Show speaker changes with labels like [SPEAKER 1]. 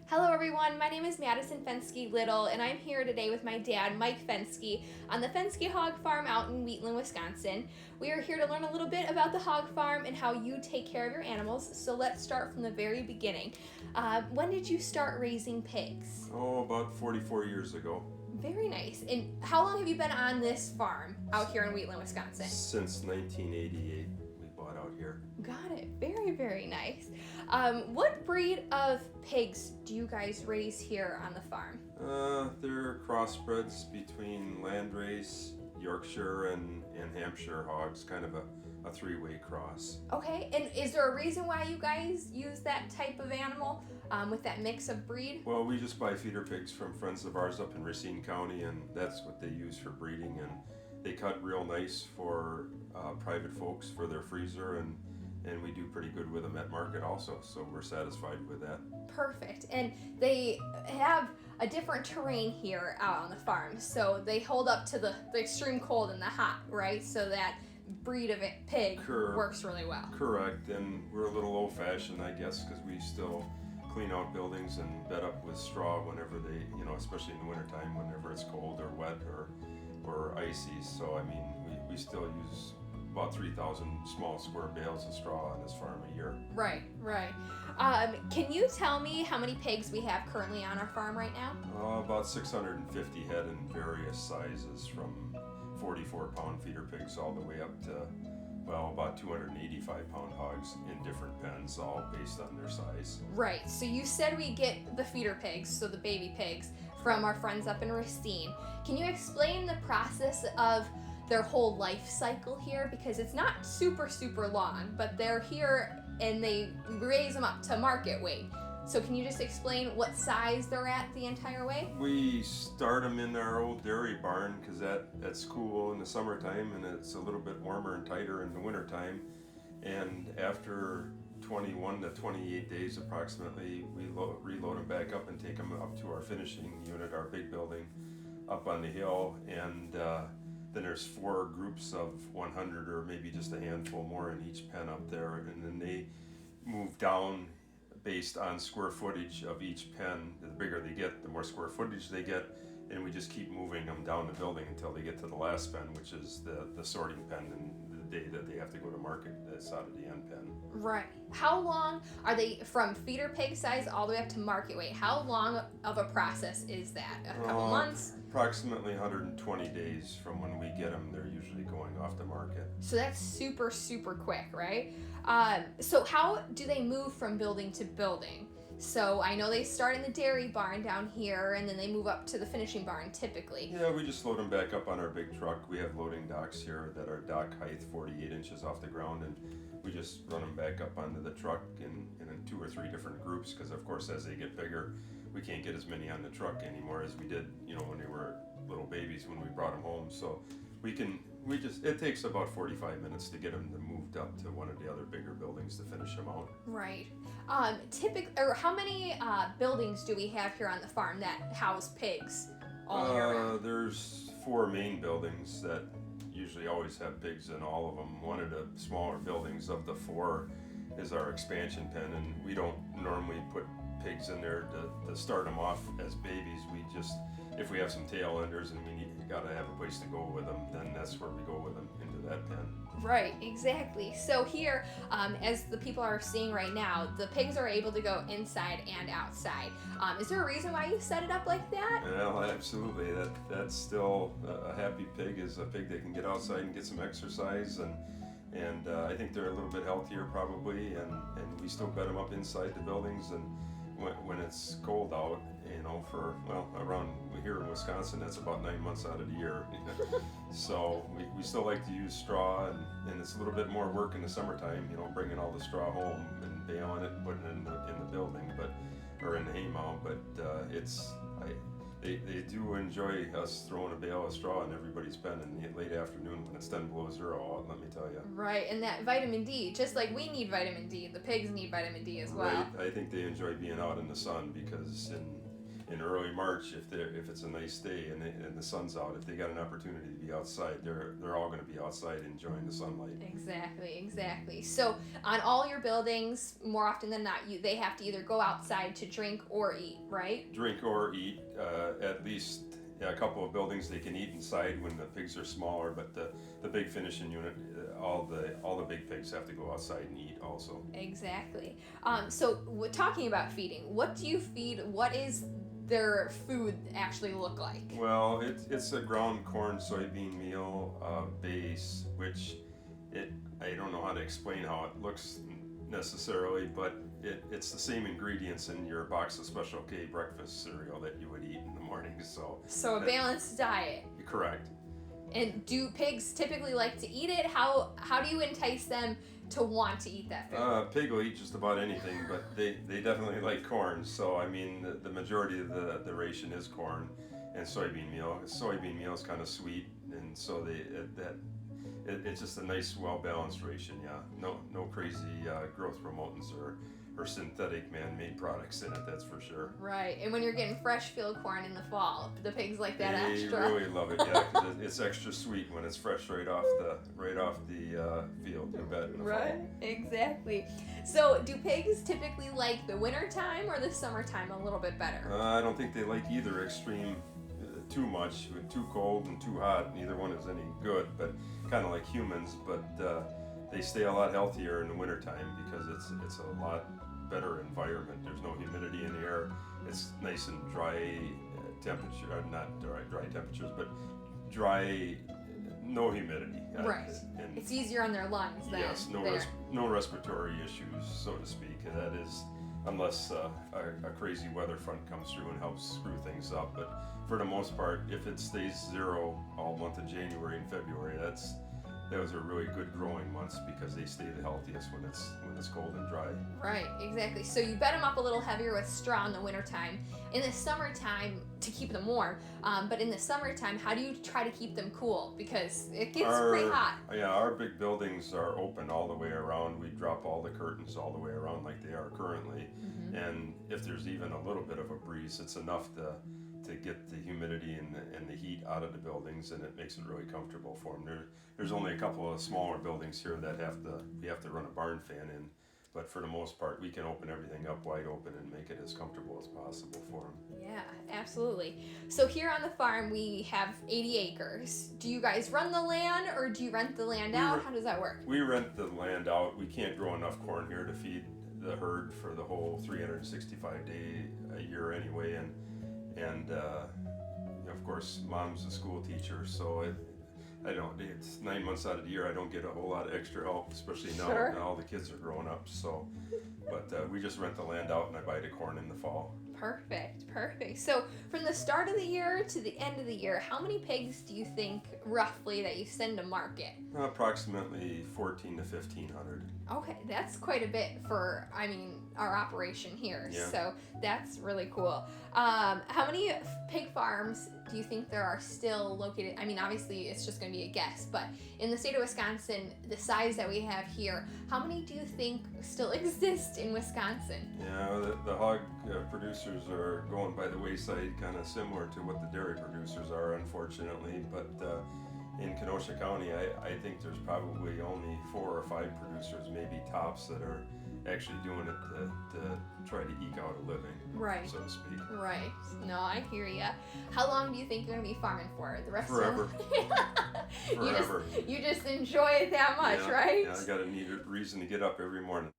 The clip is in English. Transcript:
[SPEAKER 1] Hello everyone, my name is Madison Fenske Little and I'm here today with my dad, Mike Fenske, on the Fenske Hog Farm out in Wheatland, Wisconsin. We are here to learn a little bit about the hog farm and how you take care of your animals, so let's start from the very beginning. When did you start raising pigs?
[SPEAKER 2] Oh, about 44 years ago.
[SPEAKER 1] Very nice. And how long have you been on this farm out here in Wheatland, Wisconsin?
[SPEAKER 2] Since 1988, we bought out here.
[SPEAKER 1] Got it. Very, very nice. What breed of pigs do you guys raise here on the farm?
[SPEAKER 2] They're crossbreds between Landrace, Yorkshire, and Hampshire hogs, kind of a three-way cross.
[SPEAKER 1] Okay, and is there a reason why you guys use that type of animal with that mix of breed?
[SPEAKER 2] Well, we just buy feeder pigs from friends of ours up in Racine County, and that's what they use for breeding. And they cut real nice for private folks for their freezer, and we do pretty good with them at market also, so we're satisfied with that.
[SPEAKER 1] Perfect. And they have a different terrain here out on the farm, so they hold up to the extreme cold and the hot, right? So that breed of pig works really well.
[SPEAKER 2] Correct, and we're a little old-fashioned, I guess, because we still clean out buildings and bed up with straw whenever they, especially in the wintertime, whenever it's cold or wet or icy. So, I mean, we still use about 3,000 small square bales of straw on this farm a year.
[SPEAKER 1] Right. Can you tell me how many pigs we have currently on our farm right now?
[SPEAKER 2] About 650 head in various sizes, from 44-pound feeder pigs all the way up to, about 285-pound hogs in different pens, all based on their size.
[SPEAKER 1] Right, so you said we get the feeder pigs, so the baby pigs, from our friends up in Racine. Can you explain the process of their whole life cycle here? Because it's not super long, but they're here and they raise them up to market weight. So can you just explain what size they're at the entire way?
[SPEAKER 2] We start them in our old dairy barn because that's cool in the summertime, and it's a little bit warmer and tighter in the wintertime. And after 21 to 28 days approximately, we reload them back up and take them up to our finishing unit, our big building up on the hill. And then there's 4 groups of 100 or maybe just a handful more in each pen up there, and then they move down based on square footage of each pen. The bigger they get, the more square footage they get, and we just keep moving them down the building until they get to the last pen, which is the sorting pen, and the day that they have to go to market, that's out of the end pen.
[SPEAKER 1] Right. How long are they from feeder pig size all the way up to market weight? How long of a process is that? A couple months?
[SPEAKER 2] Approximately 120 days from when we get them. They're usually going off the market.
[SPEAKER 1] So that's super quick, right? So how do they move from building to building? So I know they start in the dairy barn down here, and then they move up to the finishing barn typically.
[SPEAKER 2] Yeah, we just load them back up on our big truck. We have loading docks here that are dock height 48 inches off the ground, and we just run them back up onto the truck in 2 or 3 different groups, because of course as they get bigger, we can't get as many on the truck anymore as we did, when they were little babies when we brought them home. So it takes about 45 minutes to get them moved up to one of the other bigger buildings to finish them out.
[SPEAKER 1] Right. How many buildings do we have here on the farm that house pigs all year round?
[SPEAKER 2] There's 4 main buildings that usually always have pigs in all of them. One of the smaller buildings of the 4 is our expansion pen, and we don't normally put pigs in there to start them off as babies. We just, if we have some tail enders and we gotta have a place to go with them, then that's where we go with them, into that pen.
[SPEAKER 1] Right, exactly. So here, as the people are seeing right now, the pigs are able to go inside and outside. Is there a reason why you set it up like that?
[SPEAKER 2] Well, absolutely. That's still a happy pig is a pig that can get outside and get some exercise, and I think they're a little bit healthier probably, and we still bed them up inside the buildings, and when it's cold out, around here in Wisconsin, that's about 9 months out of the year. So we still like to use straw, and it's a little bit more work in the summertime, bringing all the straw home and baling it and putting it in the building, or in the hay mound. But they do enjoy us throwing a bale of straw in everybody's pen in the late afternoon when it's 10 below zero out, let me tell you.
[SPEAKER 1] Right, and that vitamin D, just like we need vitamin D, the pigs need vitamin D as well.
[SPEAKER 2] Right, I think they enjoy being out in the sun, because in early March, if it's a nice day and the sun's out, if they got an opportunity to be outside, they're all going to be outside enjoying the sunlight.
[SPEAKER 1] Exactly. So on all your buildings, more often than not, they have to either go outside to drink or eat, right?
[SPEAKER 2] Drink or eat. At least a couple of buildings they can eat inside when the pigs are smaller, but the big finishing unit, all the big pigs have to go outside and eat also.
[SPEAKER 1] Exactly. So talking about feeding, what do you feed? What is their food actually look like?
[SPEAKER 2] Well, it's a ground corn soybean meal base, which I don't know how to explain how it looks necessarily, but it's the same ingredients in your box of Special K breakfast cereal that you would eat in the morning.
[SPEAKER 1] So a balanced diet.
[SPEAKER 2] Correct.
[SPEAKER 1] And do pigs typically like to eat it? How do you entice them to want to eat that food?
[SPEAKER 2] Pig will eat just about anything, but they definitely like corn. So I mean, the majority of the ration is corn and soybean meal. Soybean meal is kind of sweet, and so it's just a nice, well balanced ration. Yeah, no crazy growth promotants or synthetic man-made products in it. That's for sure.
[SPEAKER 1] Right, and when you're getting fresh field corn in the fall, the pigs like that
[SPEAKER 2] they
[SPEAKER 1] extra.
[SPEAKER 2] They really love it, yeah, because it's extra sweet when it's fresh right off the field. You bet. In the
[SPEAKER 1] right,
[SPEAKER 2] fall.
[SPEAKER 1] Exactly. So, do pigs typically like the winter time or the summertime a little bit better?
[SPEAKER 2] I don't think they like either extreme too much, too cold and too hot. Neither one is any good, but kind of like humans. But they stay a lot healthier in the wintertime because it's a lot better environment. There's no humidity in the air. It's nice and dry temperature, not dry temperatures, but dry, no humidity.
[SPEAKER 1] Right.
[SPEAKER 2] And
[SPEAKER 1] it's easier on their lungs than
[SPEAKER 2] yes, no respiratory issues, so to speak. And that is unless a crazy weather front comes through and helps screw things up. But for the most part, if it stays zero all month of January and February, those are really good growing months because they stay the healthiest when it's cold and dry.
[SPEAKER 1] Right, exactly. So you bed them up a little heavier with straw in the wintertime. In the summertime, to keep them warm, but in the summertime, how do you try to keep them cool? Because it gets pretty hot.
[SPEAKER 2] Yeah, our big buildings are open all the way around. We drop all the curtains all the way around like they are currently. Mm-hmm. And if there's even a little bit of a breeze, it's enough to get the humidity and the heat out of the buildings, and it makes it really comfortable for them. There's only a couple of smaller buildings here that we have to run a barn fan in, but for the most part, we can open everything up wide open and make it as comfortable as possible for them.
[SPEAKER 1] Yeah, absolutely. So here on the farm, we have 80 acres. Do you guys run the land, or do you rent the land out? How does that work?
[SPEAKER 2] We rent the land out. We can't grow enough corn here to feed the herd for the whole 365 day a year anyway, and of course, Mom's a school teacher, so it's 9 months out of the year I don't get a whole lot of extra help, especially now that all the kids are growing up. So, but we just rent the land out and I buy the corn in the fall.
[SPEAKER 1] Perfect. So from the start of the year to the end of the year, how many pigs do you think roughly that you send to market?
[SPEAKER 2] Approximately 1,400 to 1,500.
[SPEAKER 1] Okay, that's quite a bit for, our operation here.
[SPEAKER 2] Yeah.
[SPEAKER 1] So that's really cool. How many pig farms do you think there are still located? Obviously it's just going to be a guess, but in the state of Wisconsin, the size that we have here, how many do you think still exist in Wisconsin?
[SPEAKER 2] Yeah, the hog producers are going by the wayside, kind of similar to what the dairy producers are, unfortunately. But in Kenosha County, I think there's probably only 4 or 5 producers, maybe tops, that are actually doing it to try to eke out a living,
[SPEAKER 1] right,
[SPEAKER 2] so to speak.
[SPEAKER 1] Right. No, I hear ya. How long do you think you're going to be farming for? The rest
[SPEAKER 2] Forever.
[SPEAKER 1] of
[SPEAKER 2] Forever.
[SPEAKER 1] You just enjoy it that much,
[SPEAKER 2] yeah,
[SPEAKER 1] right?
[SPEAKER 2] Yeah, I got a reason to get up every morning.